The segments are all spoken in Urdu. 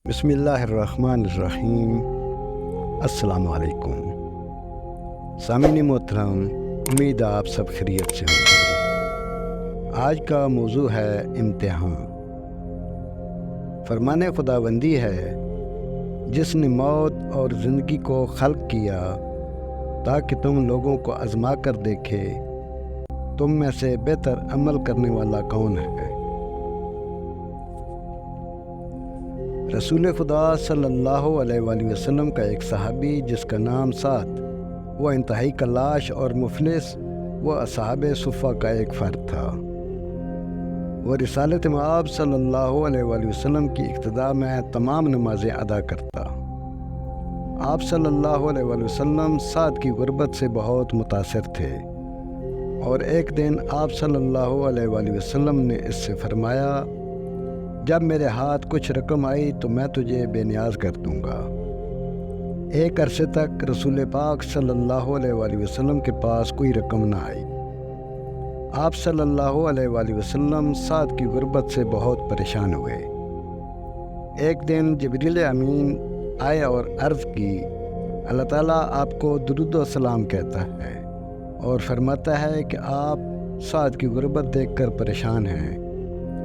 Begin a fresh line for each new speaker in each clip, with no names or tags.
بسم اللہ الرحمن الرحیم۔ السلام علیکم سامعین محترم، امید آپ سب خیریت سے ہوں گے۔ آج کا موضوع ہے امتحان۔ فرمان خداوندی ہے جس نے موت اور زندگی کو خلق کیا تاکہ تم لوگوں کو آزما کر دیکھے تم میں سے بہتر عمل کرنے والا کون ہے۔ رسول خدا صلی اللہ علیہ وآلہ وسلم کا ایک صحابی جس کا نام سعد، وہ انتہائی کلاش اور مفلس وہ اصحاب صفہ کا ایک فرد تھا۔ وہ رسالت مآب صلی اللہ علیہ وآلہ وسلم کی اقتداء میں تمام نمازیں ادا کرتا۔ آپ صلی اللہ علیہ وآلہ وسلم سعد کی غربت سے بہت متاثر تھے، اور ایک دن آپ صلی اللہ علیہ وآلہ وسلم نے اس سے فرمایا، جب میرے ہاتھ کچھ رقم آئی تو میں تجھے بے نیاز کر دوں گا۔ ایک عرصے تک رسول پاک صلی اللہ علیہ وآلہ وسلم کے پاس کوئی رقم نہ آئی۔ آپ صلی اللہ علیہ وآلہ وسلم سعد کی غربت سے بہت پریشان ہوئے۔ ایک دن جبریل امین آئے اور عرض کی، اللہ تعالیٰ آپ کو درود و سلام کہتا ہے اور فرماتا ہے کہ آپ سعد کی غربت دیکھ کر پریشان ہیں،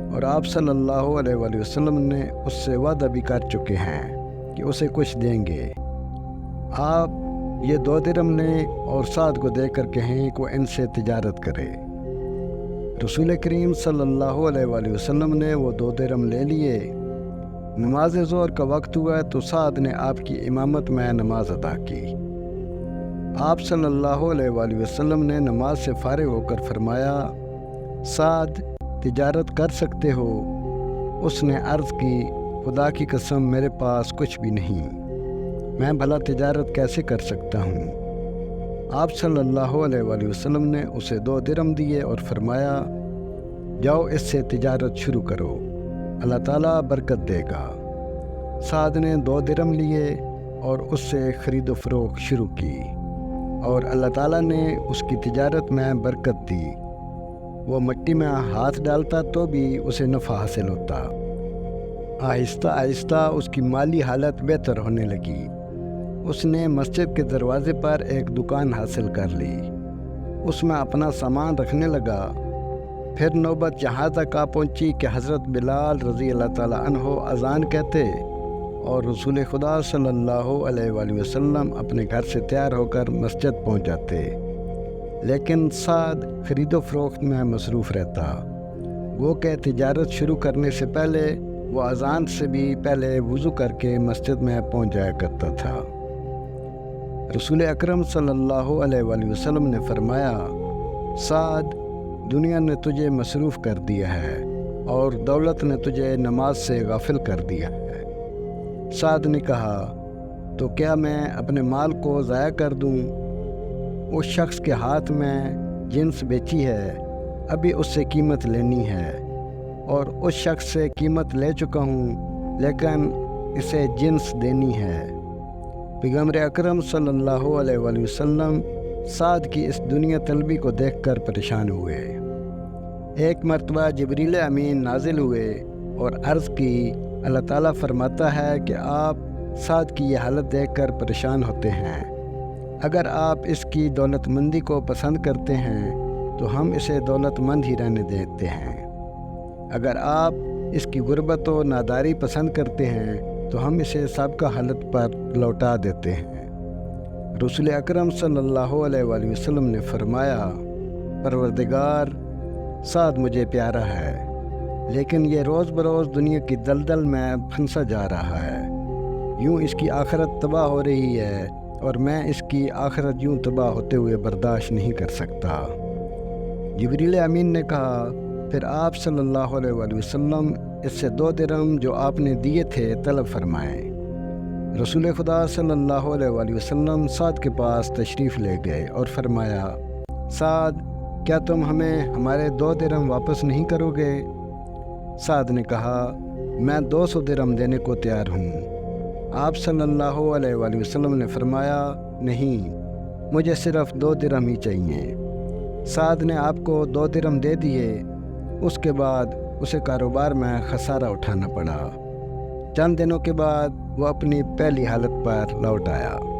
اور آپ صلی اللہ علیہ وآلہ وسلم نے اس سے وعدہ بھی کر چکے ہیں کہ اسے کچھ دیں گے۔ آپ یہ 2 درہم لیں اور سعد کو دے کر کہیں کہ وہ ان سے تجارت کرے۔ رسول کریم صلی اللہ علیہ وآلہ وسلم نے وہ 2 درہم لے لیے۔ نماز ظہر کا وقت ہوا تو سعد نے آپ کی امامت میں نماز ادا کی۔ آپ صلی اللہ علیہ وآلہ وسلم نے نماز سے فارغ ہو کر فرمایا، سعد تجارت کر سکتے ہو؟ اس نے عرض کی، خدا کی قسم میرے پاس کچھ بھی نہیں، میں بھلا تجارت کیسے کر سکتا ہوں؟ آپ صلی اللہ علیہ وآلہ وسلم نے اسے 2 درہم دیے اور فرمایا، جاؤ اس سے تجارت شروع کرو، اللہ تعالیٰ برکت دے گا۔ سعد نے 2 درہم لیے اور اس سے خرید و فروخت شروع کی، اور اللہ تعالیٰ نے اس کی تجارت میں برکت دی۔ وہ مٹی میں ہاتھ ڈالتا تو بھی اسے نفع حاصل ہوتا۔ آہستہ آہستہ اس کی مالی حالت بہتر ہونے لگی۔ اس نے مسجد کے دروازے پر ایک دکان حاصل کر لی، اس میں اپنا سامان رکھنے لگا۔ پھر نوبت یہاں تک آ پہنچی کہ حضرت بلال رضی اللہ تعالیٰ عنہ اذان کہتے اور رسول خدا صلی اللہ علیہ وآلہ وسلم اپنے گھر سے تیار ہو کر مسجد پہنچ جاتے، لیکن سعد خرید و فروخت میں مصروف رہتا۔ وہ کہ تجارت شروع کرنے سے پہلے وہ اذان سے بھی پہلے وضو کر کے مسجد میں پہنچ جایا کرتا تھا۔ رسول اکرم صلی اللہ علیہ وآلہ وسلم نے فرمایا، سعد، دنیا نے تجھے مصروف کر دیا ہے اور دولت نے تجھے نماز سے غافل کر دیا ہے۔ سعد نے کہا، تو کیا میں اپنے مال کو ضائع کر دوں؟ اس شخص کے ہاتھ میں جنس بیچی ہے، ابھی اس سے قیمت لینی ہے، اور اس شخص سے قیمت لے چکا ہوں لیکن اسے جنس دینی ہے۔ پیغمبر اکرم صلی اللہ علیہ وآلہ وسلم سعد کی اس دنیا طلبی کو دیکھ کر پریشان ہوئے۔ ایک مرتبہ جبریل امین نازل ہوئے اور عرض کی، اللہ تعالیٰ فرماتا ہے کہ آپ سعد کی یہ حالت دیکھ کر پریشان ہوتے ہیں، اگر آپ اس کی دولت مندی کو پسند کرتے ہیں تو ہم اسے دولت مند ہی رہنے دیتے ہیں، اگر آپ اس کی غربت و ناداری پسند کرتے ہیں تو ہم اسے سابقہ حالت پر لوٹا دیتے ہیں۔ رسول اکرم صلی اللہ علیہ وآلہ وسلم نے فرمایا، پروردگار، سعد مجھے پیارا ہے، لیکن یہ روز بروز دنیا کی دلدل میں پھنسا جا رہا ہے، یوں اس کی آخرت تباہ ہو رہی ہے، اور میں اس کی آخرت یوں تباہ ہوتے ہوئے برداشت نہیں کر سکتا۔ جبریل امین نے کہا، پھر آپ صلی اللہ علیہ وآلہ وسلم اس سے 2 درہم جو آپ نے دیے تھے طلب فرمائیں۔ رسول خدا صلی اللہ علیہ وآلہ وسلم سعد کے پاس تشریف لے گئے اور فرمایا، سعد، کیا تم ہمیں ہمارے 2 درہم واپس نہیں کرو گے؟ سعد نے کہا، میں 200 درہم دینے کو تیار ہوں۔ آپ صلی اللہ علیہ وآلہ وسلم نے فرمایا، نہیں، مجھے صرف 2 درہم ہی چاہیے۔ سعد نے آپ کو 2 درہم دے دیے۔ اس کے بعد اسے کاروبار میں خسارہ اٹھانا پڑا۔ چند دنوں کے بعد وہ اپنی پہلی حالت پر لوٹ آیا۔